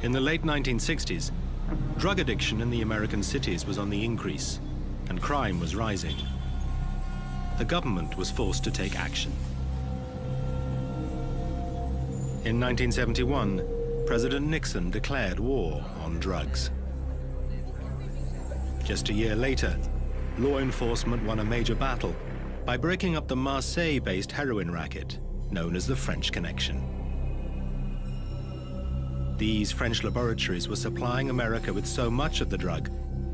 In the late 1960s, drug addiction in the American cities was on the increase, and crime was rising. The government was forced to take action. In 1971, President Nixon declared war on drugs. Just a year later, law enforcement won a major battle by breaking up the Marseille-based heroin racket known as the French Connection. These French laboratories were supplying America with so much of the drug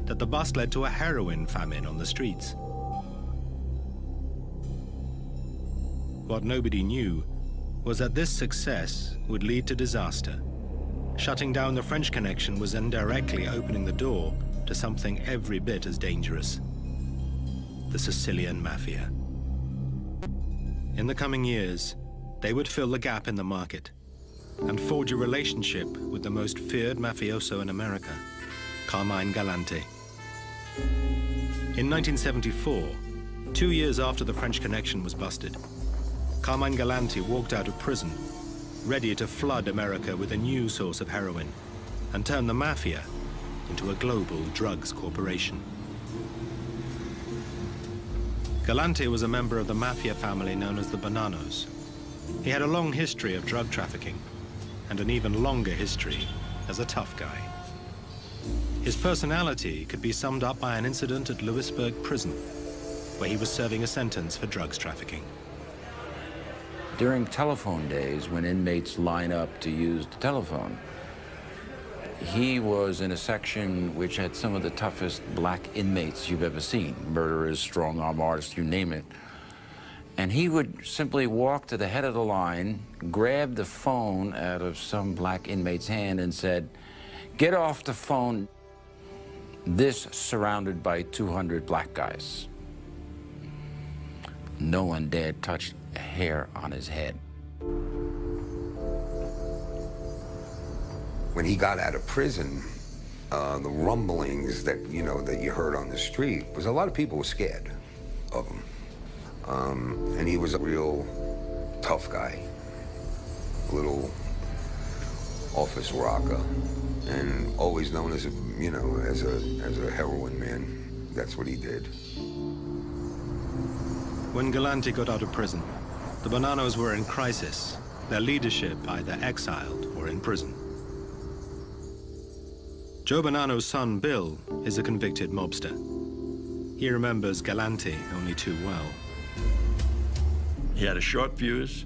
that the bust led to a heroin famine on the streets. What nobody knew was that this success would lead to disaster. Shutting down the French Connection was indirectly opening the door to something every bit as dangerous: the Sicilian Mafia. In the coming years, they would fill the gap in the market and forge a relationship with the most feared mafioso in America, Carmine Galante. In 1974, 2 years after the French Connection was busted, Carmine Galante walked out of prison, ready to flood America with a new source of heroin and turn the mafia into a global drugs corporation. Galante was a member of the mafia family known as the Bonannos. He had a long history of drug trafficking and an even longer history as a tough guy. His personality could be summed up by an incident at Lewisburg Prison, where he was serving a sentence for drugs trafficking. During telephone days, when inmates line up to use the telephone, he was in a section which had some of the toughest black inmates you've ever seen. Murderers, strong-arm artists, you name it. And he would simply walk to the head of the line, grab the phone out of some black inmate's hand and said, "Get off the phone." This surrounded by 200 black guys. No one dared touch a hair on his head. When he got out of prison, the rumblings that, that you heard on the street was a lot of people were scared of him. And he was a real tough guy, a little office rocker, and always known as a heroin man. That's what he did. When Galante got out of prison, the Bonannos were in crisis, their leadership either exiled or in prison. Joe Bonanno's son, Bill, is a convicted mobster. He remembers Galante only too well. He had a short fuse.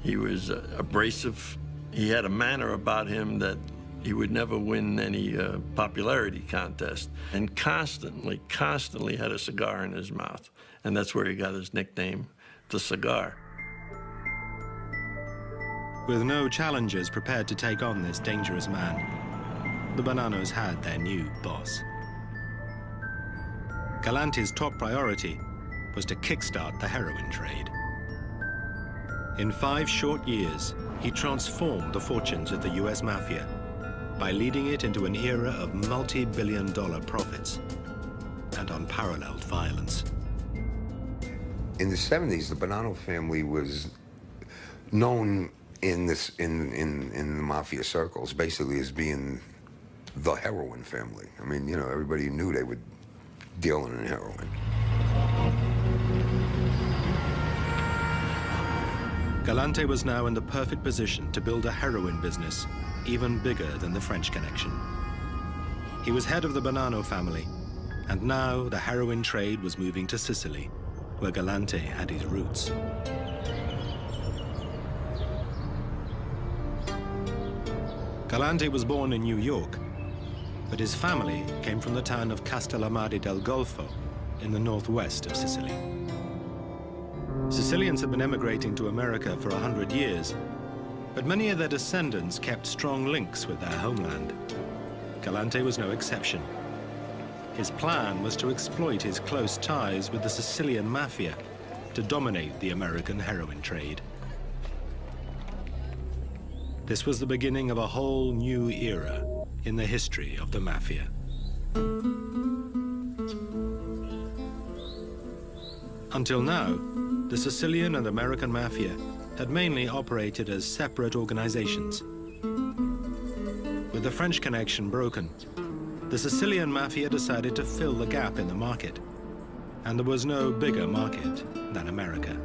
He was abrasive. He had a manner about him that he would never win any popularity contest, and constantly had a cigar in his mouth. And that's where he got his nickname, the Cigar. With no challengers prepared to take on this dangerous man, the Bonannos had their new boss. Galante's top priority was to kickstart the heroin trade. In 5 short years, he transformed the fortunes of the US Mafia by leading it into an era of multi-billion-dollar profits and unparalleled violence. In the 70s, the Bonanno family was known in the mafia circles basically as being the heroin family. I mean, everybody knew they were dealing in heroin. Galante was now in the perfect position to build a heroin business even bigger than the French Connection. He was head of the Bonanno family, and now the heroin trade was moving to Sicily, where Galante had his roots. Galante was born in New York, but his family came from the town of Castellamare del Golfo in the northwest of Sicily. Sicilians had been emigrating to America for 100 years, but many of their descendants kept strong links with their homeland. Galante was no exception. His plan was to exploit his close ties with the Sicilian Mafia to dominate the American heroin trade. This was the beginning of a whole new era in the history of the Mafia. Until now, the Sicilian and American Mafia had mainly operated as separate organizations. With the French connection broken, the Sicilian Mafia decided to fill the gap in the market. And there was no bigger market than America.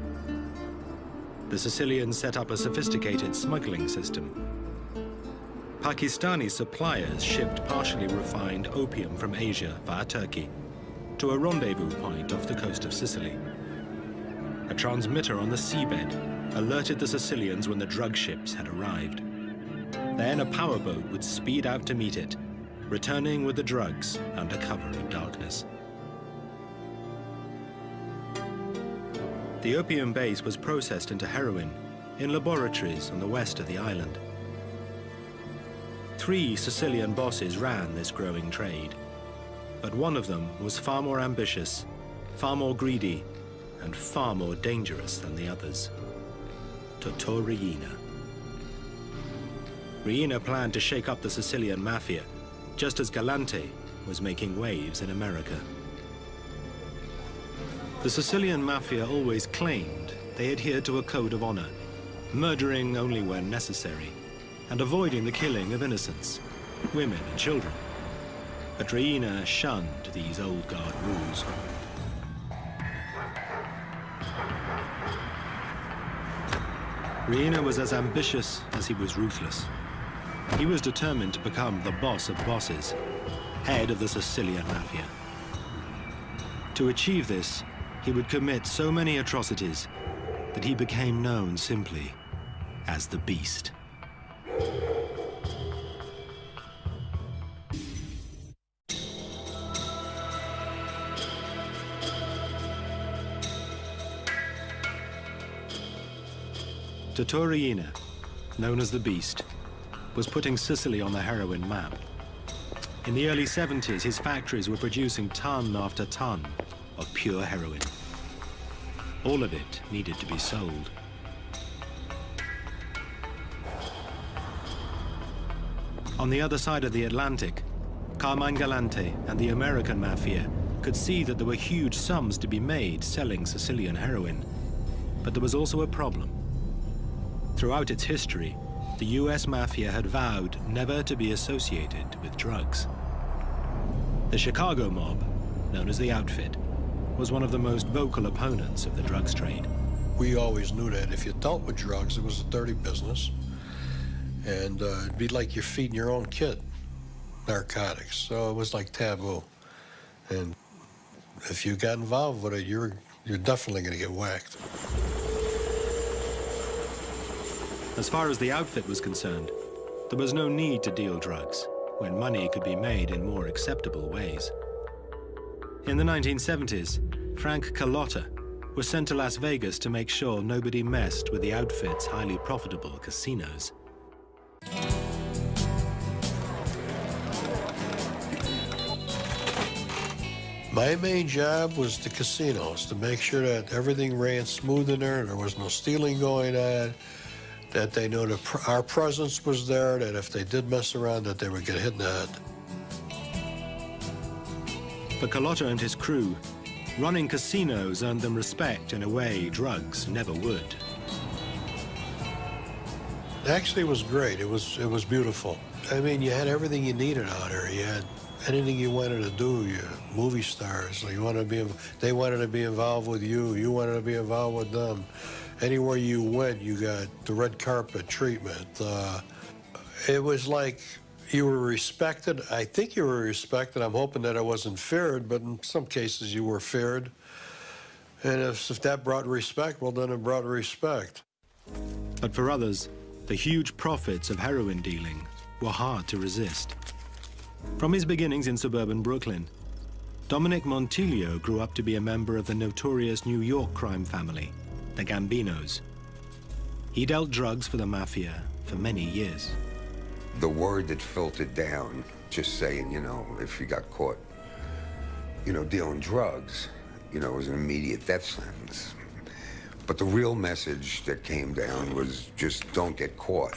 The Sicilians set up a sophisticated smuggling system. Pakistani suppliers shipped partially refined opium from Asia via Turkey to a rendezvous point off the coast of Sicily. A transmitter on the seabed alerted the Sicilians when the drug ships had arrived. Then a powerboat would speed out to meet it, returning with the drugs under cover of darkness. The opium base was processed into heroin in laboratories on the west of the island. 3 Sicilian bosses ran this growing trade, but one of them was far more ambitious, far more greedy, and far more dangerous than the others. Totò Riina. Riina planned to shake up the Sicilian Mafia, just as Galante was making waves in America. The Sicilian Mafia always claimed they adhered to a code of honor, murdering only when necessary, and avoiding the killing of innocents, women and children. But Riina shunned these old guard rules. Riina was as ambitious as he was ruthless. He was determined to become the boss of bosses, head of the Sicilian Mafia. To achieve this, he would commit so many atrocities that he became known simply as the Beast. Totò Riina, known as the Beast, was putting Sicily on the heroin map. In the early 70s, his factories were producing ton after ton of pure heroin. All of it needed to be sold. On the other side of the Atlantic, Carmine Galante and the American Mafia could see that there were huge sums to be made selling Sicilian heroin. But there was also a problem. Throughout its history, the US Mafia had vowed never to be associated with drugs. The Chicago mob, known as the Outfit, was one of the most vocal opponents of the drugs trade. We always knew that if you dealt with drugs, it was a dirty business. And it'd be like you're feeding your own kid narcotics. So it was like taboo. And if you got involved with it, you're definitely going to get whacked. As far as the Outfit was concerned, there was no need to deal drugs when money could be made in more acceptable ways. In the 1970s, Frank Carlotta was sent to Las Vegas to make sure nobody messed with the Outfit's highly profitable casinos. My main job was the casinos, to make sure that everything ran smooth in there was no stealing going on, that they knew that our presence was there, that if they did mess around, that they would get hit in the head. For Carlotta and his crew, running casinos earned them respect in a way drugs never would. Actually, it was great. It was beautiful. I mean, you had everything you needed out there. You had anything you wanted to do. You movie stars. They wanted to be involved with you. You wanted to be involved with them. Anywhere you went, you got the red carpet treatment. It was like you were respected. I think you were respected. I'm hoping that I wasn't feared, but in some cases you were feared. And if that brought respect, well, then it brought respect. But for others, the huge profits of heroin dealing were hard to resist. From his beginnings in suburban Brooklyn, Dominic Montilio grew up to be a member of the notorious New York crime family, the Gambinos. He dealt drugs for the Mafia for many years. The word that filtered down, just saying, you know, if you got caught, you know, dealing drugs, you know, it was an immediate death sentence. But the real message that came down was just don't get caught.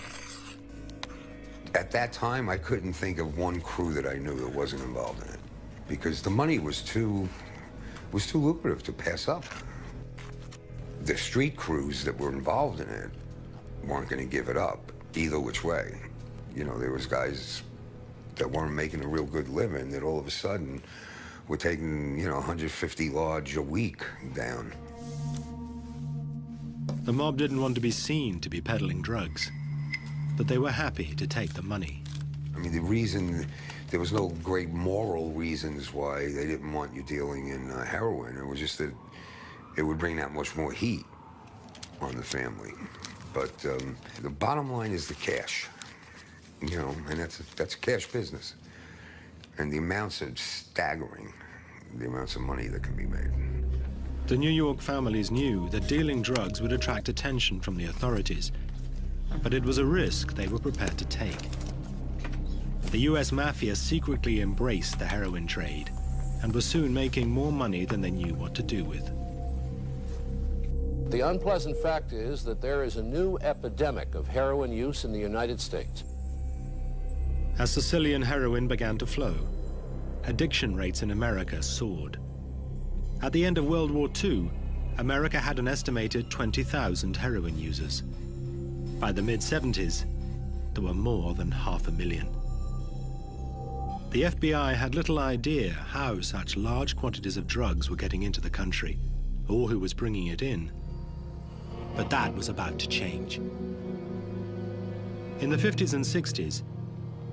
At that time, I couldn't think of one crew that I knew that wasn't involved in it, because the money was too lucrative to pass up. The street crews that were involved in it weren't going to give it up either which way. You know, there was guys that weren't making a real good living that all of a sudden were taking, 150 large a week down. The mob didn't want to be seen to be peddling drugs, but they were happy to take the money. I mean, the reason, there was no great moral reasons why they didn't want you dealing in heroin. It was just that it would bring that much more heat on the family. But the bottom line is the cash, and that's a cash business. And the amounts are staggering, the amounts of money that can be made. The New York families knew that dealing drugs would attract attention from the authorities, but it was a risk they were prepared to take. The US Mafia secretly embraced the heroin trade and was soon making more money than they knew what to do with. The unpleasant fact is that there is a new epidemic of heroin use in the United States. As Sicilian heroin began to flow, addiction rates in America soared. At the end of World War II, America had an estimated 20,000 heroin users. By the mid-70s, there were more than 500,000. The FBI had little idea how such large quantities of drugs were getting into the country, or who was bringing it in. But that was about to change. In the 50s and 60s,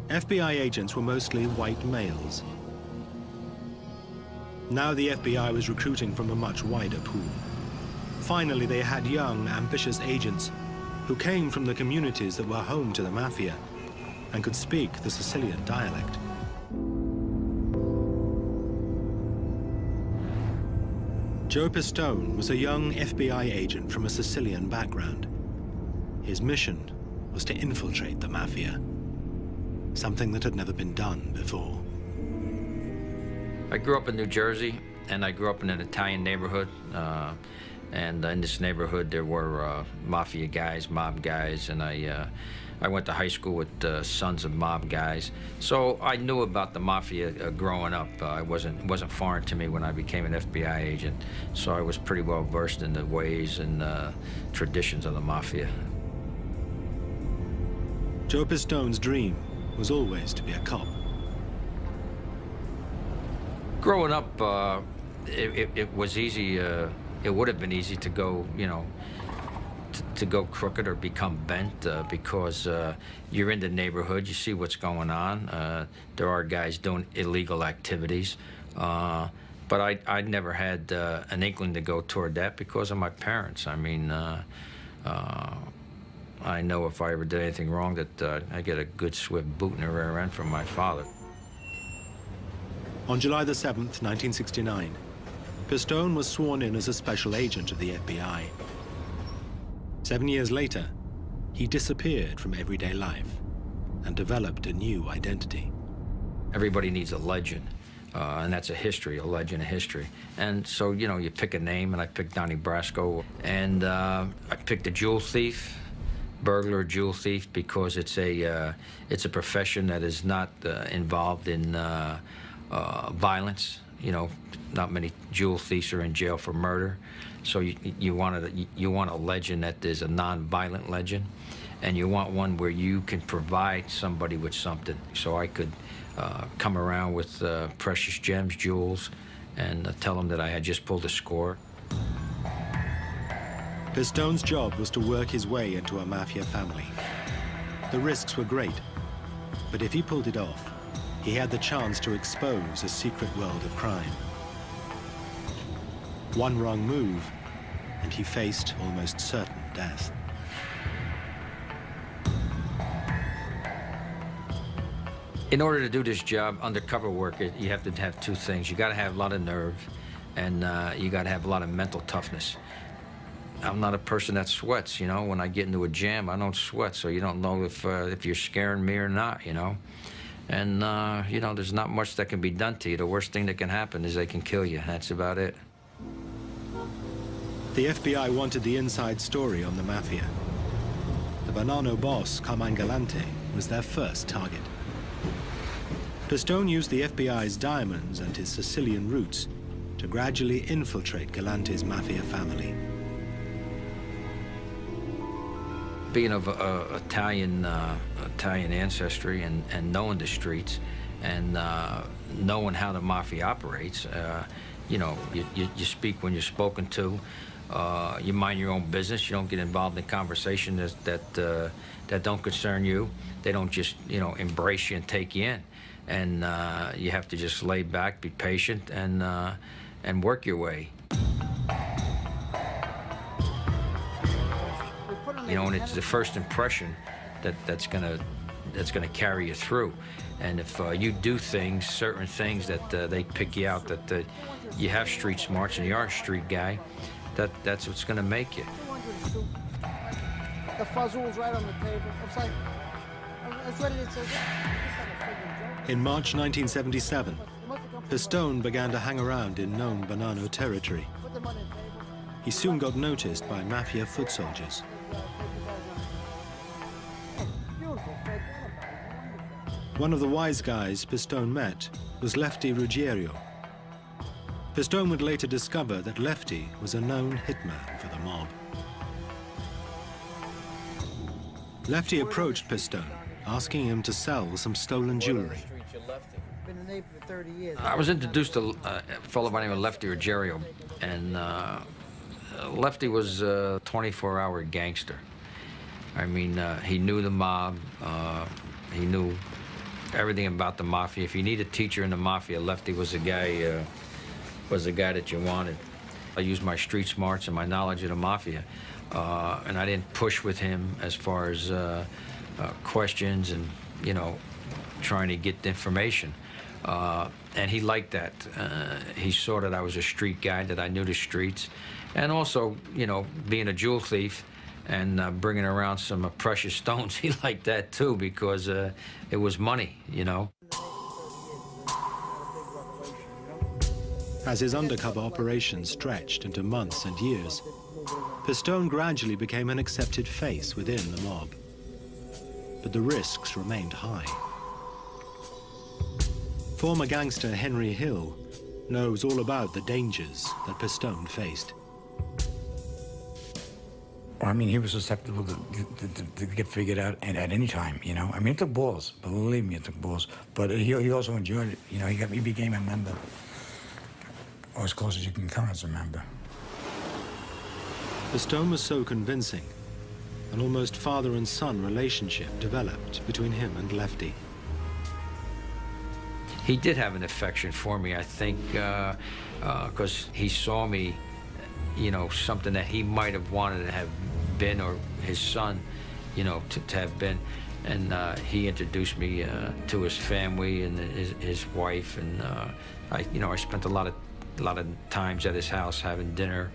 FBI agents were mostly white males. Now the FBI was recruiting from a much wider pool. Finally, they had young, ambitious agents who came from the communities that were home to the Mafia and could speak the Sicilian dialect. Joe Pistone was a young FBI agent from a Sicilian background. His mission was to infiltrate the Mafia, something that had never been done before. I grew up in New Jersey, and I grew up in an Italian neighborhood. And in this neighborhood, there were mafia guys, mob guys, and I went to high school with sons of mob guys. So I knew about the mafia growing up. It wasn't foreign to me when I became an FBI agent. So I was pretty well versed in the ways and traditions of the mafia. Joe Pistone's dream was always to be a cop. Growing up, it was easy. It would have been easy to go, to go crooked or become bent because you're in the neighborhood, you see what's going on. There are guys doing illegal activities. But I never had an inkling to go toward that because of my parents. I mean, I know if I ever did anything wrong that I get a good swift boot in the rear end from my father. On July the 7th, 1969, Pistone was sworn in as a special agent of the FBI. 7 years later, he disappeared from everyday life and developed a new identity. Everybody needs a legend, and that's a history, a legend, a history. And so, you pick a name, and I picked Donnie Brasco, and I picked a jewel thief, burglar, jewel thief, because it's a profession that is not involved in violence. Not many jewel thieves are in jail for murder. So you want a legend that is a non-violent legend, and you want one where you can provide somebody with something. So I could come around with precious gems, jewels, and tell them that I had just pulled a score. Pistone's job was to work his way into a mafia family. The risks were great, but if he pulled it off, he had the chance to expose a secret world of crime. One wrong move, and he faced almost certain death. In order to do this job, undercover work, you have to have two things. You got to have a lot of nerve, and you got to have a lot of mental toughness. I'm not a person that sweats, When I get into a jam, I don't sweat, so you don't know if you're scaring me or not, And, there's not much that can be done to you. The worst thing that can happen is they can kill you. That's about it. The FBI wanted the inside story on the Mafia. The Bonanno boss, Carmine Galante, was their first target. Pistone used the FBI's diamonds and his Sicilian roots to gradually infiltrate Galante's Mafia family. Being of Italian ancestry and knowing the streets and knowing how the mafia operates, you know, you speak when you're spoken to. You mind your own business. You don't get involved in conversations that don't concern you. They don't just, you know, embrace you and take you in. And you have to just lay back, be patient, and work your way. You know, and it's the first impression that's gonna carry you through. And if you do things, certain things that they pick you out, that you have street smarts and you are a street guy, that's what's gonna make you. The fuzzle's right on the table. It's like, I was ready to say, In March 1977, Pistone began to hang around in known Bonanno territory. put the money on the table. He soon got noticed by mafia foot soldiers. Beautiful, Fred. One of the wise guys Pistone met was Lefty Ruggiero. Pistone would later discover that Lefty was a known hitman for the mob. Lefty approached Pistone, asking him to sell some stolen jewelry. Been a neighbor for 30 years. I was introduced to a fellow by the name of Lefty Ruggiero, and Lefty was a 24-hour gangster. I mean, he knew the mob. He knew everything about the mafia. If you need a teacher in the mafia, Lefty was the guy. Was the guy that you wanted. I used my street smarts and my knowledge of the mafia, and I didn't push with him as far as questions and, you know, trying to get the information. And he liked that. He saw that I was a street guy, that I knew the streets, and also, you know, being a jewel thief and bringing around some precious stones, he liked that too, because it was money, you know. As his undercover operations stretched into months and years, Pistone gradually became an accepted face within the mob. But the risks remained high. Former gangster Henry Hill knows all about the dangers that Pistone faced. Well, I mean, he was susceptible to get figured out at any time, you know. I mean, it took balls. Believe me, it took balls. But he also enjoyed it. You know, he became a member, or as close as you can come as a member. Pistone was so convincing, an almost father and son relationship developed between him and Lefty. He did have an affection for me, I think, because he saw me, you know, something that he might have wanted to have been, or his son, you know, to have been. And he introduced me to his family and his wife, and I spent a lot of times at his house having dinner.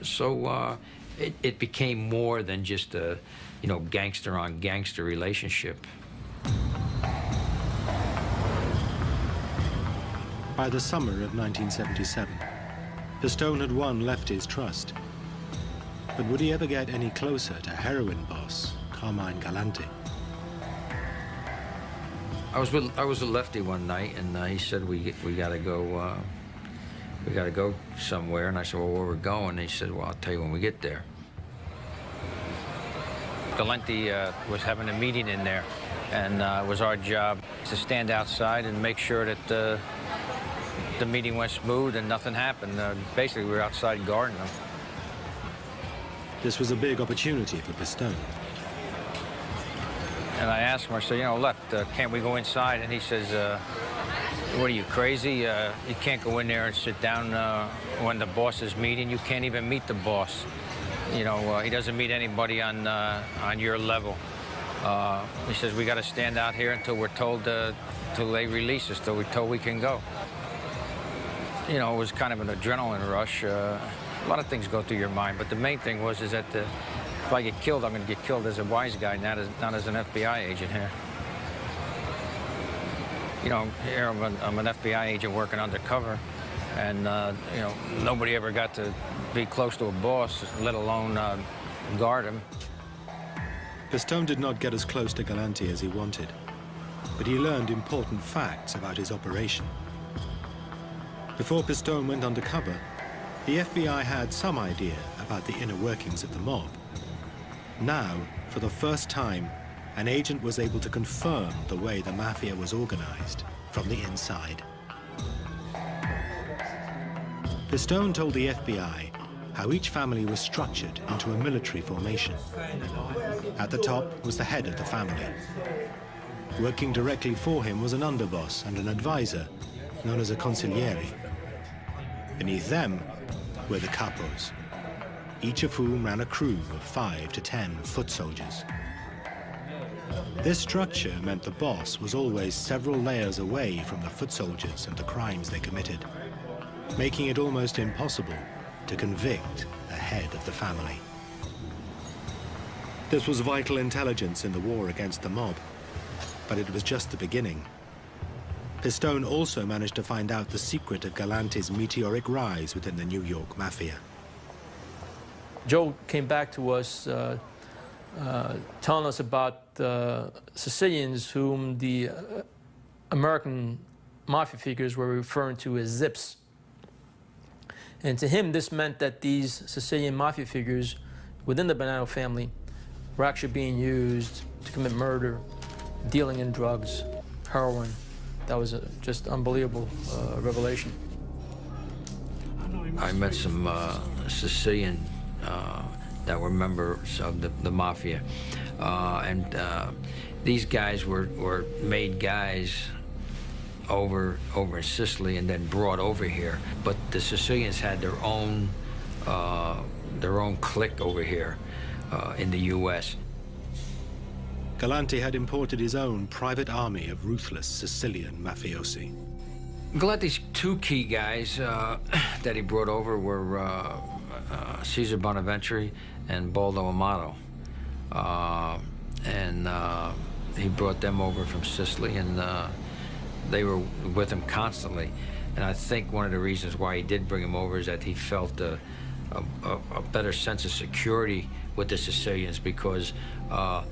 So it became more than just a, you know, gangster on gangster relationship. By the summer of 1977, Pistone had won Lefty's trust. But would he ever get any closer to heroin boss Carmine Galante? I was with Lefty one night, and he said we gotta go. We gotta go somewhere. And I said, well, where we're going? And he said, well, I'll tell you when we get there. Galante was having a meeting in there, and it was our job to stand outside and make sure that the meeting went smooth and nothing happened. Basically, we were outside guarding them. This was a big opportunity for Pistone. And I asked him, I said, you know, Left, can't we go inside? And he says, what are you, crazy? You can't go in there and sit down when the boss is meeting. You can't even meet the boss. You know, he doesn't meet anybody on your level. He says, we got to stand out here until we're told, till they release us, till we're told we can go. You know, it was kind of an adrenaline rush. A lot of things go through your mind, but the main thing was that if I get killed, I'm going to get killed as a wise guy, not as an FBI agent here. You know, here I'm an FBI agent working undercover, and you know, nobody ever got to be close to a boss, let alone guard him. Pistone did not get as close to Galante as he wanted, but he learned important facts about his operation. Before Pistone went undercover, the FBI had some idea about the inner workings of the mob. Now, for the first time, an agent was able to confirm the way the mafia was organized from the inside. Pistone told the FBI how each family was structured into a military formation. At the top was the head of the family. Working directly for him was an underboss and an advisor, known as a consigliere. Beneath them were the capos, each of whom ran a crew of 5 to 10 foot soldiers. This structure meant the boss was always several layers away from the foot soldiers and the crimes they committed, making it almost impossible to convict the head of the family. This was vital intelligence in the war against the mob, but it was just the beginning. Pistone also managed to find out the secret of Galante's meteoric rise within the New York Mafia. Joe came back to us telling us about the Sicilians whom the American mafia figures were referring to as zips. And to him, this meant that these Sicilian mafia figures within the Bonanno family were actually being used to commit murder, dealing in drugs, heroin. That was a just unbelievable revelation. I met some Sicilian that were members of the mafia, and these guys were made guys over in Sicily and then brought over here. But the Sicilians had their own clique over here in the U.S. Galante had imported his own private army of ruthless Sicilian mafiosi. Galante's two key guys that he brought over were Cesar Bonaventure and Baldo Amato. He brought them over from Sicily, and they were with him constantly. And I think one of the reasons why he did bring him over is that he felt a better sense of security with the Sicilians, because I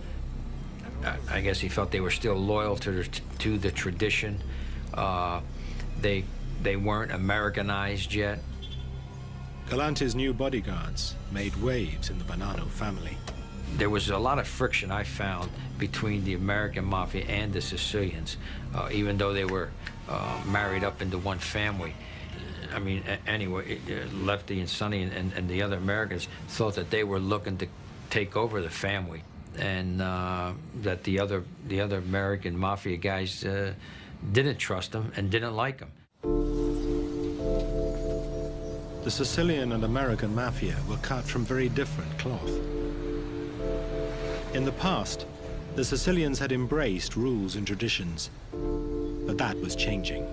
guess he felt they were still loyal to the tradition. They weren't Americanized yet. Galante's new bodyguards made waves in the Bonanno family. There was a lot of friction, I found, between the American mafia and the Sicilians, even though they were married up into one family. I mean, anyway, Lefty and Sonny and the other Americans thought that they were looking to take over the family, and that the other American mafia guys didn't trust them and didn't like them. The Sicilian and American mafia were cut from very different cloth. In the past, the Sicilians had embraced rules and traditions, but that was changing.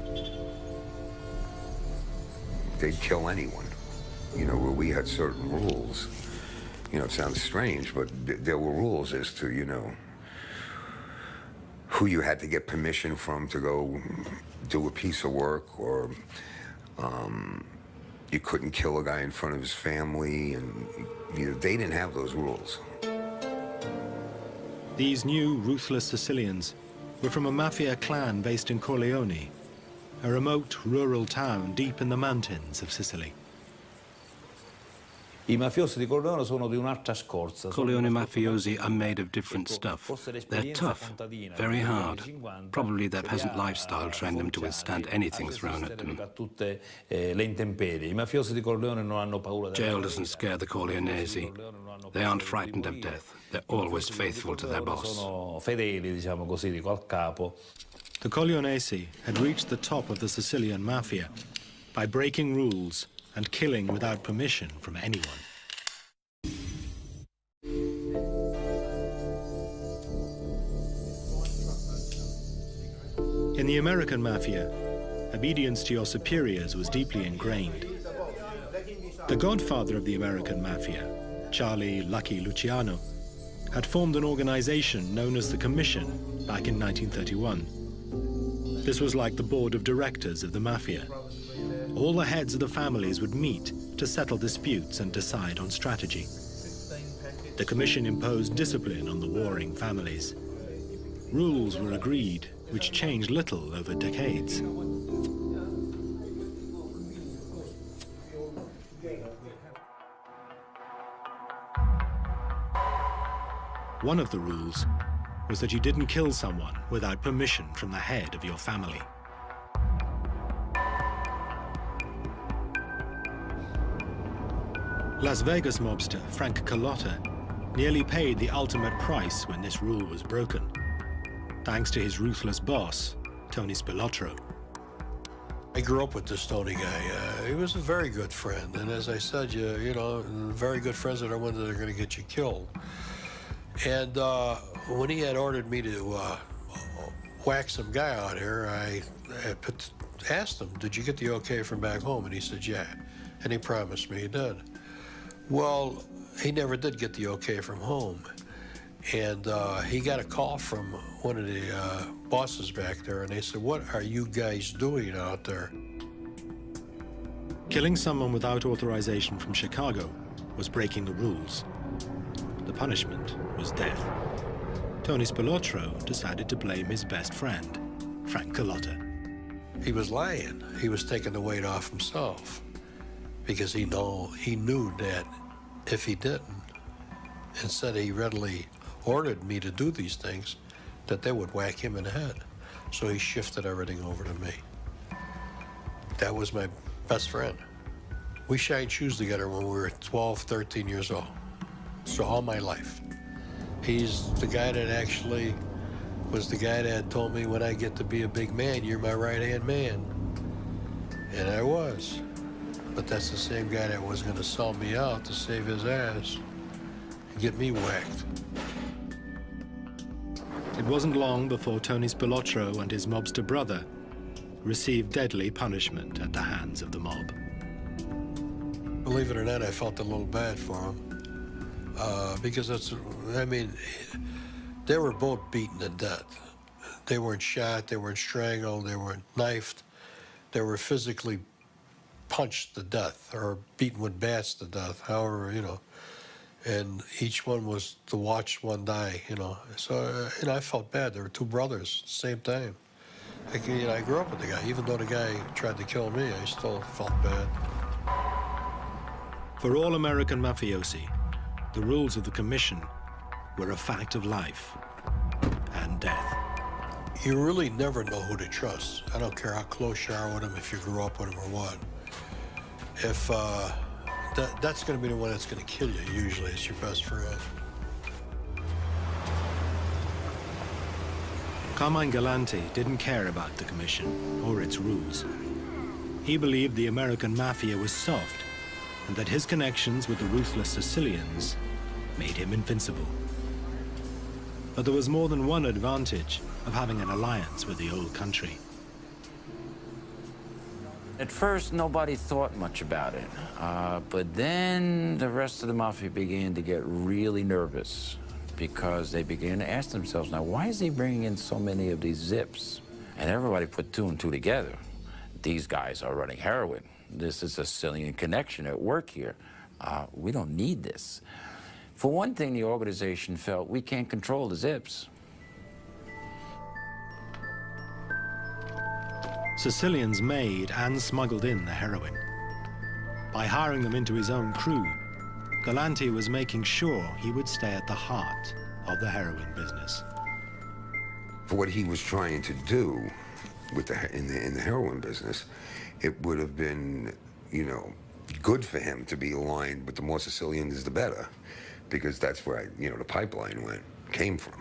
They'd kill anyone, where we had certain rules. It sounds strange, but there were rules as to, who you had to get permission from to go do a piece of work, or you couldn't kill a guy in front of his family, and they didn't have those rules. These new ruthless Sicilians were from a mafia clan based in Corleone, a remote rural town deep in the mountains of Sicily. Corleone mafiosi are made of different stuff. They're tough, very hard. Probably their peasant lifestyle trained them to withstand anything thrown at them. Jail doesn't scare the Corleonesi. They aren't frightened of death. They're always faithful to their boss. The Corleonesi had reached the top of the Sicilian mafia by breaking rules and killing without permission from anyone. In the American mafia, obedience to your superiors was deeply ingrained. The godfather of the American mafia, Charlie Lucky Luciano, had formed an organization known as the Commission back in 1931. This was like the board of directors of the mafia. All the heads of the families would meet to settle disputes and decide on strategy. The commission imposed discipline on the warring families. Rules were agreed, which changed little over decades. One of the rules was that you didn't kill someone without permission from the head of your family. Las Vegas mobster Frank Galante nearly paid the ultimate price when this rule was broken, thanks to his ruthless boss, Tony Spilotro. I grew up with this Tony guy. He was a very good friend, and as I said, you know, very good friends are the ones that are going to get you killed. And when he had ordered me to whack some guy out here, I asked him, "Did you get the okay from back home?" And he said, "Yeah," and he promised me he did. Well, he never did get the okay from home. And he got a call from one of the bosses back there, and they said, "What are you guys doing out there?" Killing someone without authorization from Chicago was breaking the rules. The punishment was death. Tony Spilotro decided to blame his best friend, Frank Galante. He was lying. He was taking the weight off himself because he knew that if he didn't, instead he readily ordered me to do these things, that they would whack him in the head. So he shifted everything over to me. That was my best friend. We shined shoes together when we were 12, 13 years old. So all my life. He's the guy that actually was the guy that told me, when I get to be a big man, you're my right-hand man. And I was. But that's the same guy that was gonna sell me out to save his ass and get me whacked. It wasn't long before Tony Spilotro and his mobster brother received deadly punishment at the hands of the mob. Believe it or not, I felt a little bad for him. Because they were both beaten to death. They weren't shot, they weren't strangled, they weren't knifed. They were physically punched to death or beaten with bats to death, however, you know. And each one was to watch one die, you know. So, I felt bad. There were two brothers at the same time. I grew up with the guy. Even though the guy tried to kill me, I still felt bad. For all American mafiosi, the rules of the commission were a fact of life and death. You really never know who to trust. I don't care how close you are with him, if you grew up with him or what. If that's going to be the one that's going to kill you, usually. It's your best friend. Carmine Galante didn't care about the commission or its rules. He believed the American mafia was soft and that his connections with the ruthless Sicilians made him invincible. But there was more than one advantage of having an alliance with the old country. At first, nobody thought much about it. But then the rest of the mafia began to get really nervous because they began to ask themselves, now, why is he bringing in so many of these zips? And everybody put two and two together. These guys are running heroin. This is a Sicilian connection at work here. We don't need this. For one thing, the organization felt we can't control the zips. Sicilians made and smuggled in the heroin. By hiring them into his own crew, Galante was making sure he would stay at the heart of the heroin business. For what he was trying to do with in the heroin business, it would have been, you know, good for him to be aligned with the more Sicilians, the better, because that's where, you know, the pipeline came from.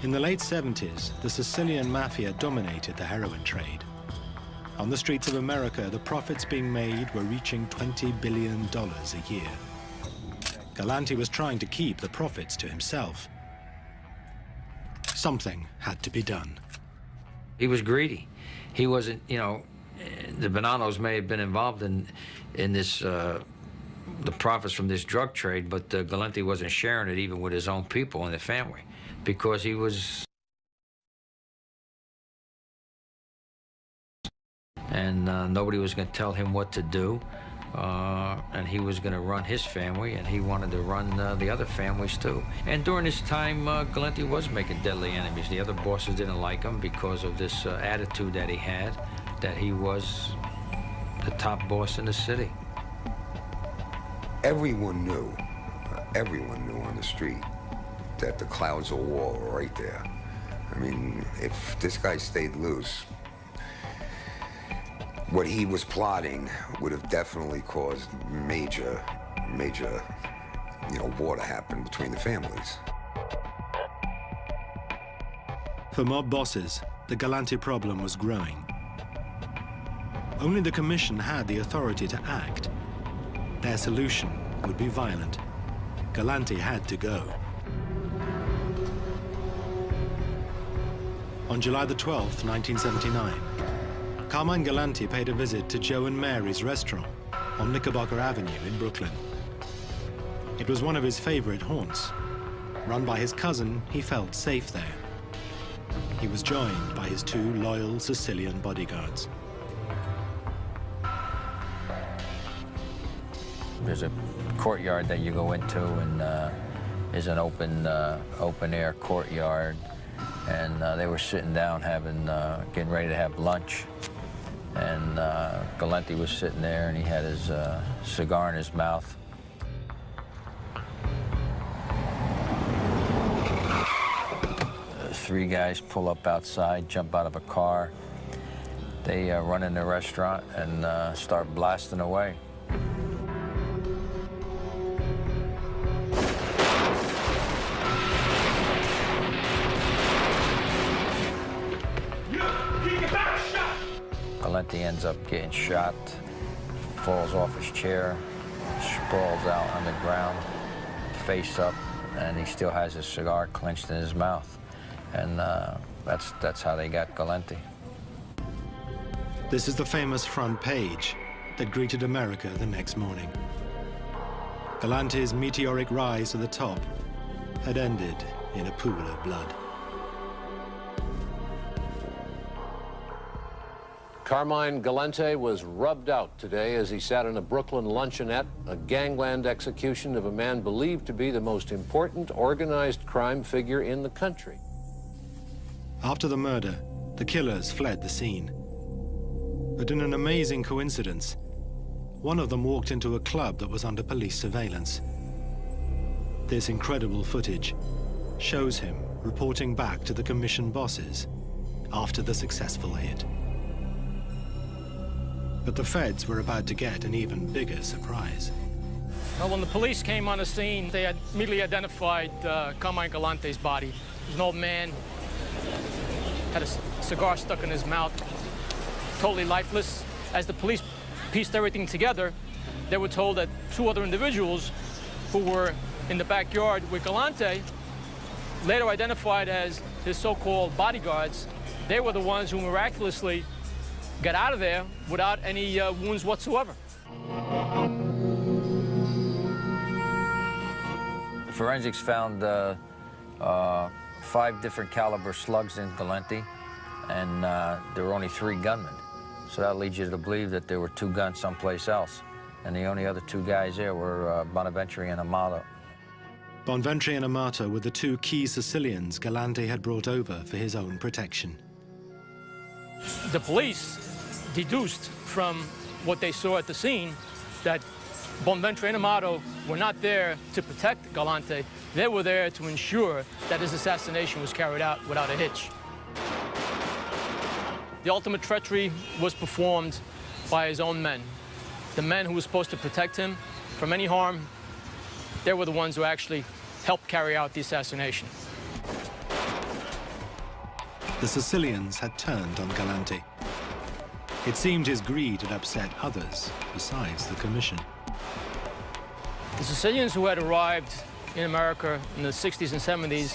In the late 70s, the Sicilian Mafia dominated the heroin trade. On the streets of America, the profits being made were reaching $20 billion a year. Galante was trying to keep the profits to himself. Something had to be done. He was greedy. He wasn't, you know, the Bonannos may have been involved in this, the profits from this drug trade, but Galante wasn't sharing it even with his own people and the family, because he was, and nobody was going to tell him what to do, and he was going to run his family, and he wanted to run the other families too. And during this time, Galante was making deadly enemies. The other bosses didn't like him because of this attitude that he had, that he was the top boss in the city. Everyone knew on the street that the clouds of war were right there. I mean, if this guy stayed loose, what he was plotting would have definitely caused major, war to happen between the families. For mob bosses, the Galante problem was growing. Only the Commission had the authority to act. Their solution would be violent. Galante had to go. On July the 12th, 1979, Carmine Galante paid a visit to Joe and Mary's restaurant on Knickerbocker Avenue in Brooklyn. It was one of his favorite haunts. Run by his cousin, he felt safe there. He was joined by his two loyal Sicilian bodyguards. There's a courtyard that you go into, and is an open-air courtyard. And they were sitting down getting ready to have lunch. And Galante was sitting there, and he had his cigar in his mouth. Three guys pull up outside, jump out of a car. They run in the restaurant and start blasting away. Galante ends up getting shot, falls off his chair, sprawls out on the ground, face up, and he still has his cigar clenched in his mouth. And that's how they got Galante. This is the famous front page that greeted America the next morning. Galante's meteoric rise to the top had ended in a pool of blood. Carmine Galante was rubbed out today as he sat in a Brooklyn luncheonette, a gangland execution of a man believed to be the most important organized crime figure in the country. After the murder, the killers fled the scene. But in an amazing coincidence, one of them walked into a club that was under police surveillance. This incredible footage shows him reporting back to the Commission bosses after the successful hit. But the feds were about to get an even bigger surprise. Well, when the police came on the scene, they had immediately identified Carmine Galante's body. He was an old man, had a cigar stuck in his mouth, totally lifeless. As the police pieced everything together, they were told that two other individuals who were in the backyard with Galante, later identified as his so-called bodyguards, they were the ones who miraculously got out of there without any wounds whatsoever. Forensics found 5 different caliber slugs in Galante, and there were only 3 gunmen. So that leads you to believe that there were 2 guns someplace else. And the only other 2 guys there were Bonaventure and Amato. Bonaventure and Amato were the 2 key Sicilians Galante had brought over for his own protection. The police deduced from what they saw at the scene that Bonaventure and Amato were not there to protect Galante. They were there to ensure that his assassination was carried out without a hitch. The ultimate treachery was performed by his own men. The men who were supposed to protect him from any harm, they were the ones who actually helped carry out the assassination. The Sicilians had turned on Galante. It seemed his greed had upset others besides the Commission. The Sicilians who had arrived in America in the 60s and 70s,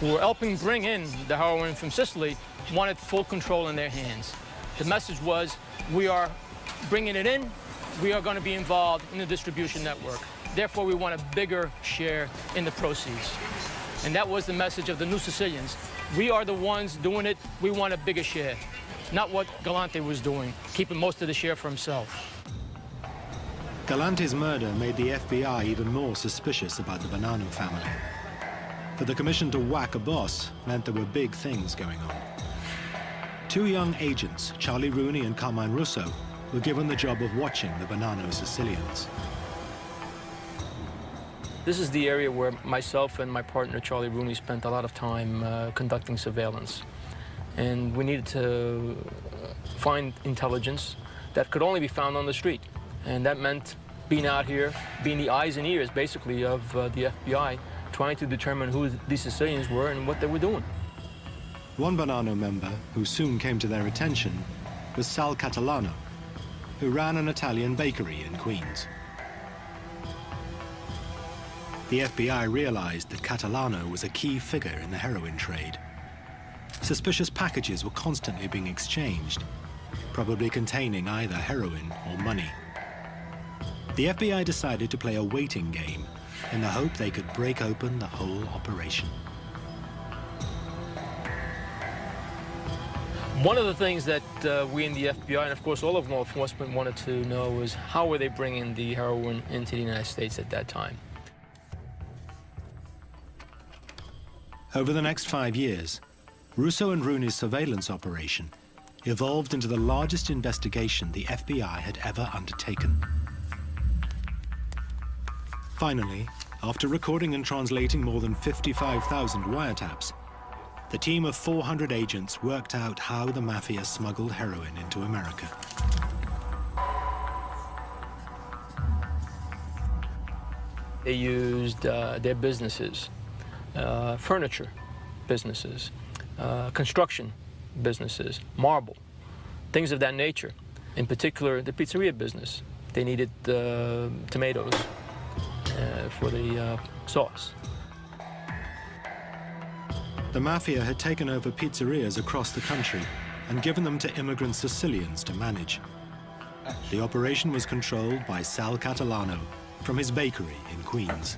who were helping bring in the heroin from Sicily, wanted full control in their hands. The message was, we are bringing it in, we are going to be involved in the distribution network. Therefore, we want a bigger share in the proceeds. And that was the message of the new Sicilians. We are the ones doing it, we want a bigger share. Not what Galante was doing, keeping most of the share for himself. Galante's murder made the FBI even more suspicious about the Bonanno family. For the Commission to whack a boss meant there were big things going on. 2 young agents, Charlie Rooney and Carmine Russo, were given the job of watching the Bonanno Sicilians. This is the area where myself and my partner, Charlie Rooney, spent a lot of time conducting surveillance. And we needed to find intelligence that could only be found on the street. And that meant being out here, being the eyes and ears, basically, of the FBI, trying to determine who these Sicilians were and what they were doing. One Bonanno member who soon came to their attention was Sal Catalano, who ran an Italian bakery in Queens. The FBI realized that Catalano was a key figure in the heroin trade. Suspicious packages were constantly being exchanged, probably containing either heroin or money. The FBI decided to play a waiting game in the hope they could break open the whole operation. One of the things that we in the FBI, and of course all of law enforcement, wanted to know was how were they bringing the heroin into the United States at that time. Over the next 5 years, Russo and Rooney's surveillance operation evolved into the largest investigation the FBI had ever undertaken. Finally, after recording and translating more than 55,000 wiretaps, the team of 400 agents worked out how the Mafia smuggled heroin into America. They used their businesses, furniture businesses, construction businesses, marble, things of that nature. In particular, the pizzeria business. They needed tomatoes for the sauce. The Mafia had taken over pizzerias across the country and given them to immigrant Sicilians to manage. The operation was controlled by Sal Catalano from his bakery in Queens.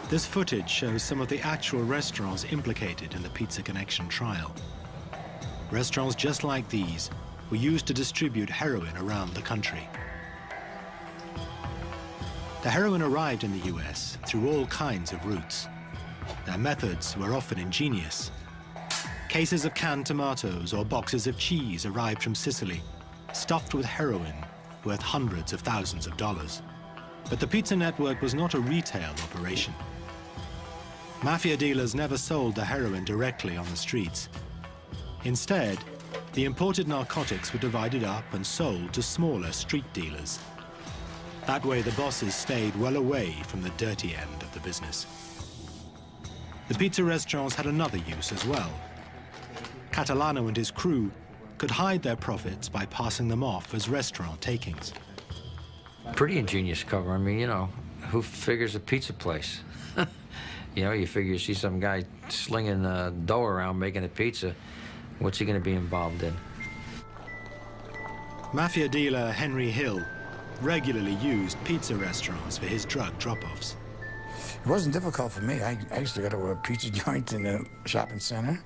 This footage shows some of the actual restaurants implicated in the Pizza Connection trial. Restaurants just like these were used to distribute heroin around the country. The heroin arrived in the US through all kinds of routes. Their methods were often ingenious. Cases of canned tomatoes or boxes of cheese arrived from Sicily, stuffed with heroin worth hundreds of thousands of dollars. But the pizza network was not a retail operation. Mafia dealers never sold the heroin directly on the streets. Instead, the imported narcotics were divided up and sold to smaller street dealers. That way, the bosses stayed well away from the dirty end of the business. The pizza restaurants had another use as well. Catalano and his crew could hide their profits by passing them off as restaurant takings. Pretty ingenious cover. I mean, you know, who figures a pizza place? You know, you figure you see some guy slinging dough around making a pizza. What's he going to be involved in? Mafia dealer Henry Hill regularly used pizza restaurants for his drug drop-offs. It wasn't difficult for me. I used to go to a pizza joint in a shopping center,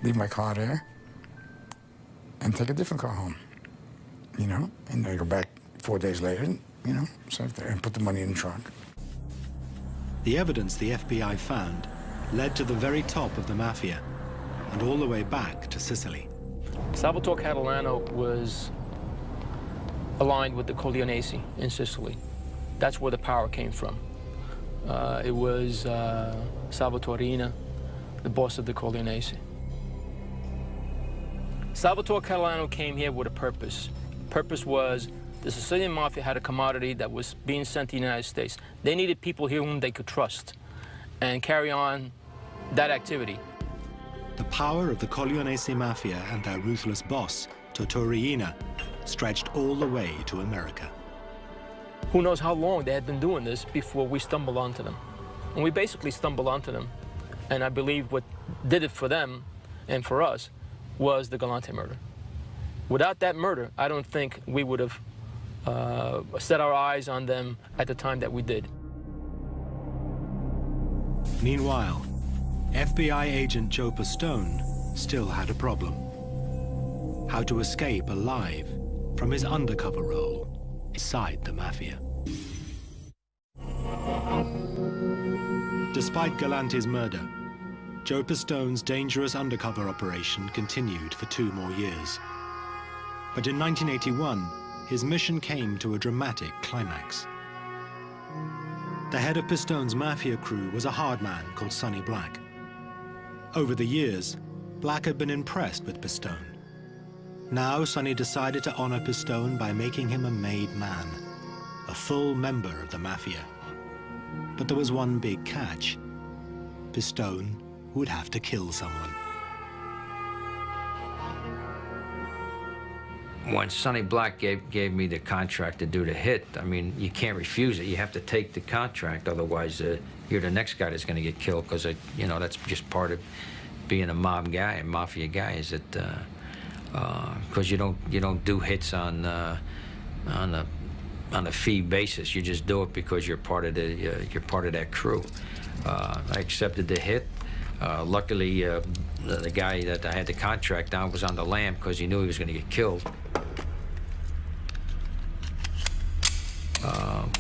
leave my car there, and take a different car home, you know? And I go back 4 days later, you know, sat there and put the money in the trunk. The evidence the FBI found led to the very top of the Mafia and all the way back to Sicily. Salvatore Catalano was aligned with the Corleonesi in Sicily. That's where the power came from. It was Salvatorina, the boss of the Corleonesi. Salvatore Catalano came here with a purpose. Purpose was the Sicilian Mafia had a commodity that was being sent to the United States. They needed people here whom they could trust and carry on that activity. The power of the Corleonesi Mafia and their ruthless boss, Riina, stretched all the way to America. Who knows how long they had been doing this before we stumbled onto them. And we basically stumbled onto them. And I believe what did it for them and for us was the Galante murder. Without that murder, I don't think we would have set our eyes on them at the time that we did. Meanwhile, FBI agent Joe Pistone still had a problem. How to escape alive from his undercover role inside the Mafia. Despite Galante's murder, Joe Pistone's dangerous undercover operation continued for 2 more years. But in 1981, his mission came to a dramatic climax. The head of Pistone's mafia crew was a hard man called Sonny Black. Over the years, Black had been impressed with Pistone. Now Sonny decided to honor Pistone by making him a made man, a full member of the mafia. But there was one big catch. Pistone would have to kill someone. When Sonny Black gave me the contract to do the hit, I mean, you can't refuse it. You have to take the contract, otherwise you're the next guy that's going to get killed, because, you know, that's just part of being a mob guy, a mafia guy, is that because you don't do hits on a fee basis. You just do it because you're part of that crew. I accepted the hit. Luckily, the guy that I had the contract on was on the lam because he knew he was going to get killed.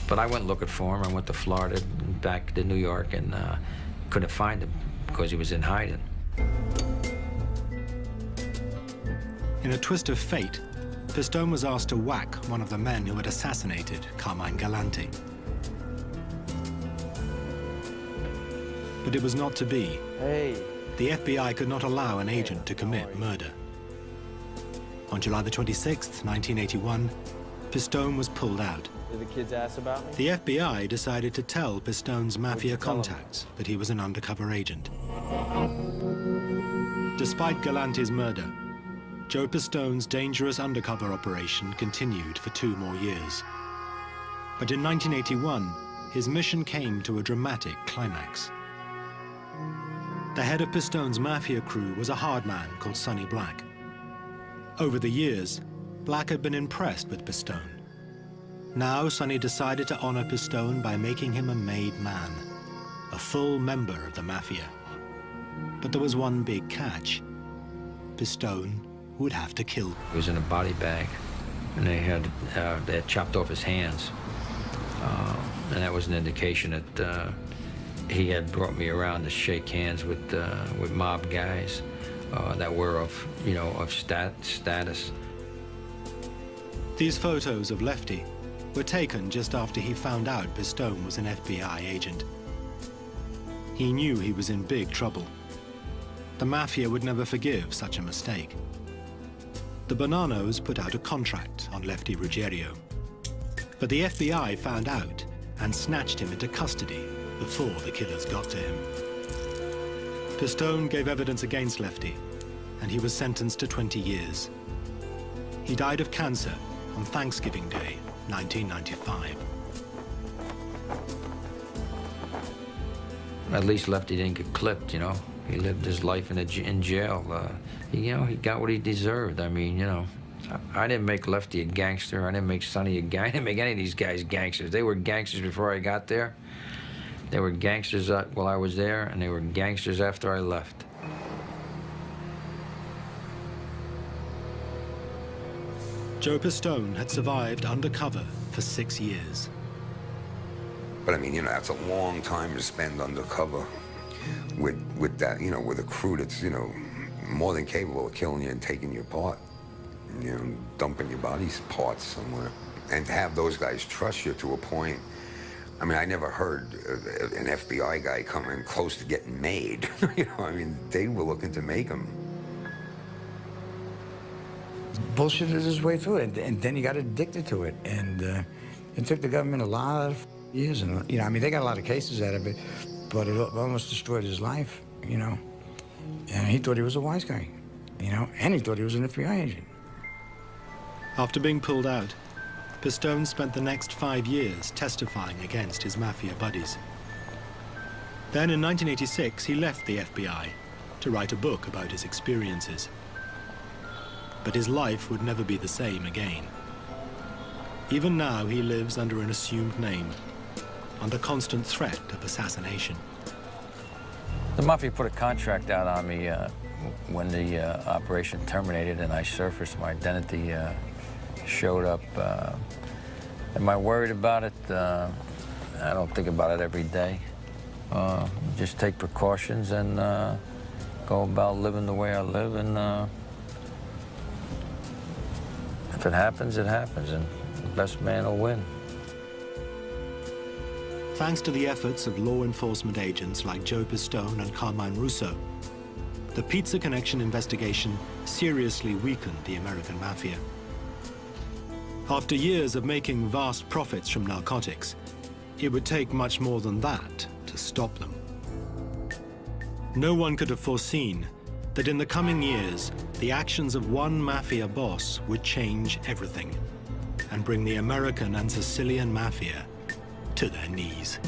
But I went looking for him. I went to Florida, back to New York, and couldn't find him because he was in hiding. In a twist of fate, Pistone was asked to whack one of the men who had assassinated Carmine Galante. But it was not to be. The FBI could not allow an agent to commit murder. On July the 26th, 1981, Pistone was pulled out. Did the kids ask about me? The FBI decided to tell Pistone's mafia contacts that he was an undercover agent. Despite Galante's murder, Joe Pistone's dangerous undercover operation continued for 2 more years. But in 1981, his mission came to a dramatic climax. The head of Pistone's mafia crew was a hard man called Sonny Black. Over the years, Black had been impressed with Pistone. Now Sonny decided to honor Pistone by making him a made man, a full member of the mafia. But there was one big catch. Pistone would have to kill. He was in a body bag, and they had chopped off his hands. And that was an indication that he had brought me around to shake hands with mob guys that were of status. These photos of Lefty were taken just after he found out Pistone was an FBI agent. He knew he was in big trouble. The mafia would never forgive such a mistake. The Bonannos put out a contract on Lefty Ruggiero. But the FBI found out and snatched him into custody before the killers got to him. Pistone gave evidence against Lefty, and he was sentenced to 20 years. He died of cancer on Thanksgiving Day, 1995. At least Lefty didn't get clipped, you know. He lived his life in jail. He got what he deserved. I mean, I didn't make Lefty a gangster. I didn't make Sonny a gang. I didn't make any of these guys gangsters. They were gangsters before I got there. They were gangsters while I was there, and they were gangsters after I left. Joe Pistone had survived undercover for 6 years. But I mean, that's a long time to spend undercover with that, with a crew that's, more than capable of killing you and taking you apart, dumping your body's parts somewhere. And to have those guys trust you to a point, I mean, I never heard an FBI guy coming close to getting made. I mean, they were looking to make him. Bullshitted his way through it, and then he got addicted to it, and it took the government a lot of years, and I mean, they got a lot of cases out of it, but it almost destroyed his life, and he thought he was a wise guy, and he thought he was an FBI agent. After being pulled out, Pistone spent the next 5 years testifying against his mafia buddies. Then in 1986, he left the FBI to write a book about his experiences. But his life would never be the same again. Even now, he lives under an assumed name, under constant threat of assassination. The Mafia put a contract out on me when the operation terminated and I surfaced. My identity showed up. Am I worried about it? I don't think about it every day. Just take precautions and go about living the way I live, and if it happens, it happens. And best man will win. Thanks to the efforts of law enforcement agents like Joe Pistone and Carmine Russo, the Pizza Connection investigation seriously weakened the American mafia. After years of making vast profits from narcotics, it would take much more than that to stop them. No one could have foreseen that in the coming years, the actions of one mafia boss would change everything and bring the American and Sicilian mafia to their knees.